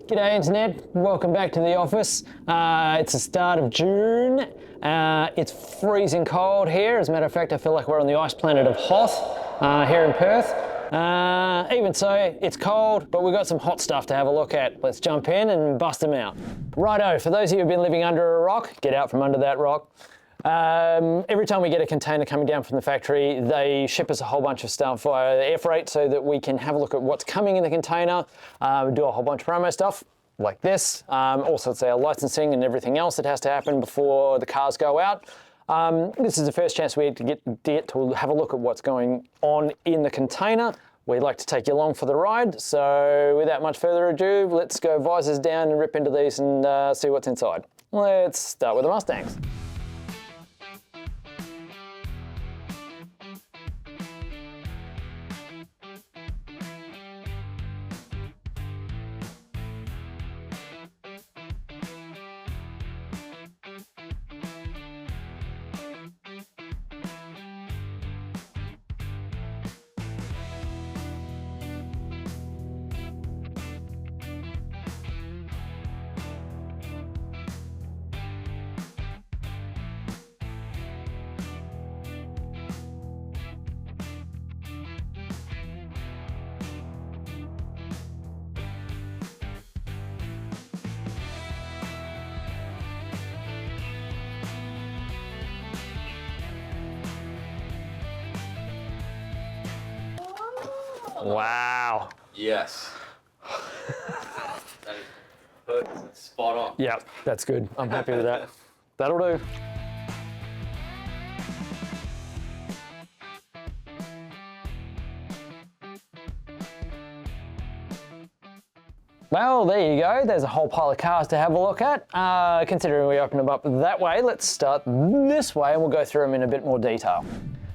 G'day Internet, welcome back to the office. It's the start of June. It's freezing cold here. As a matter of fact, I feel like we're on the ice planet of Hoth here in Perth. Even so, it's cold, but we've got some hot stuff to have a look at. Let's jump in and bust them out. Righto, for those of you who've been living under a rock, get out from under that rock. Every time we get a container coming down from the factory, they ship us a whole bunch of stuff via air freight so that we can have a look at what's coming in the container, do a whole bunch of promo stuff like this. Also, it's our licensing and everything else that has to happen before the cars go out. This is the first chance we get to have a look at what's going on in the container. We'd like to take you along for the ride, so without much further ado, let's go visors down and rip into these and see what's inside. Let's start with the Mustangs. Wow. Yes. That is perfect. Spot on. Yep, that's good. I'm happy with that. That'll do. Well, there you go. There's a whole pile of cars to have a look at. Considering we opened them up that way, let's start this way and we'll go through them in a bit more detail.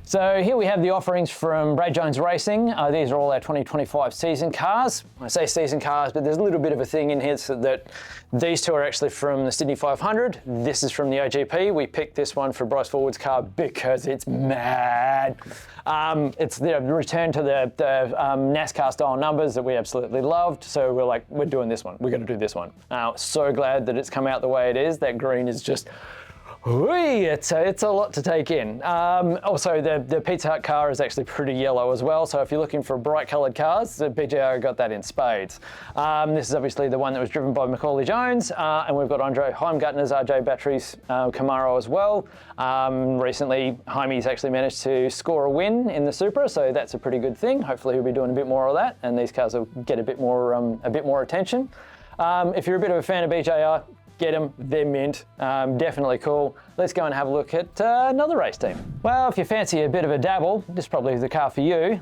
So here we have the offerings from Brad Jones Racing. These are all our 2025 season cars. I say season cars, but there's a little bit of a thing in here so that these two are actually from the Sydney 500. This is from the OGP. We picked this one for Bryce Fullwood's car because it's mad. It's the return to the NASCAR style numbers that we absolutely loved. So we're like, we're doing this one. We're going to do this one. So glad that it's come out the way it is. That green is just... It's a lot to take in. Also, the Pizza Hut car is actually pretty yellow as well, so if you're looking for bright coloured cars, the BJO got that in spades. This is obviously the one that was driven by Macaulay Jones, and we've got Andre Heimgartner's RJ Batteries Camaro as well. Recently, Jaimie's actually managed to score a win in the Supra, so that's a pretty good thing. Hopefully he'll be doing a bit more of that, and these cars will get a bit more attention. If you're a bit of a fan of BJR, get them, they're mint, definitely cool. Let's go and have a look at another race team. Well, if you fancy a bit of a dabble, this is probably the car for you.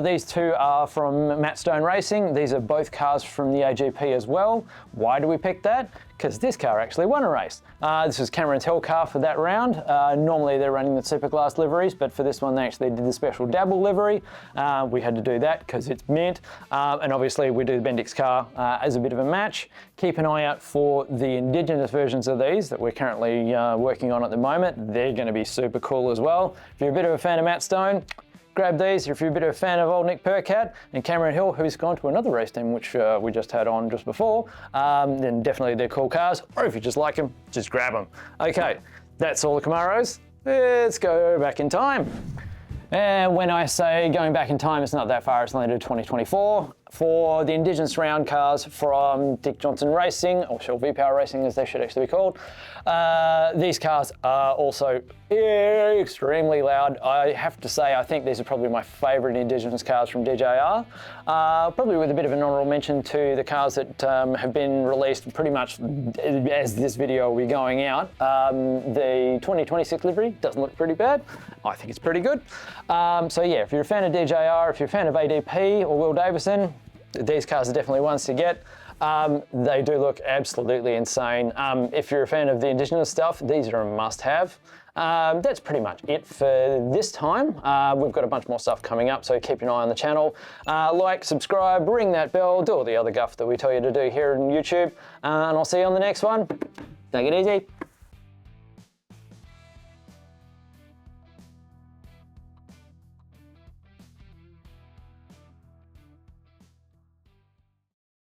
These two are from Matt Stone Racing. These are both cars from the AGP as well. Why do we pick that? Because this car actually won a race. This was Cameron's Hill car for that round. Normally they're running the Supercars liveries, but for this one they actually did the special dabble livery. We had to do that because it's mint. And obviously we do the Bendix car as a bit of a match. Keep an eye out for the Indigenous versions of these that we're currently working on at the moment. They're going to be super cool as well. If you're a bit of a fan of Matt Stone, grab these. If you're a bit of a fan of old Nick Percat and Cameron Hill, who's gone to another race team, which we just had on just before, then definitely they're cool cars. Or if you just like them, just grab them. Okay, that's all the Camaros. Let's go back in time. And when I say going back in time, it's not that far, it's only to 2024. For the Indigenous round cars from Dick Johnson Racing, or Shell V-Power Racing as they should actually be called, these cars are also extremely loud. I have to say, I think these are probably my favourite Indigenous cars from DJR. Probably with a bit of an honourable mention to the cars that have been released pretty much as this video will be going out. The 2026 livery doesn't look pretty bad. I think it's pretty good. So yeah, if you're a fan of DJR, if you're a fan of ADP or Will Davison, these cars are definitely ones to get. They do look absolutely insane. If you're a fan of the Indigenous stuff, these are a must-have. That's pretty much it for this time. We've got a bunch more stuff coming up, so keep an eye on the channel. Like, subscribe, ring that bell, do all the other guff that we tell you to do here on YouTube, and I'll see you on the next one. Take it easy.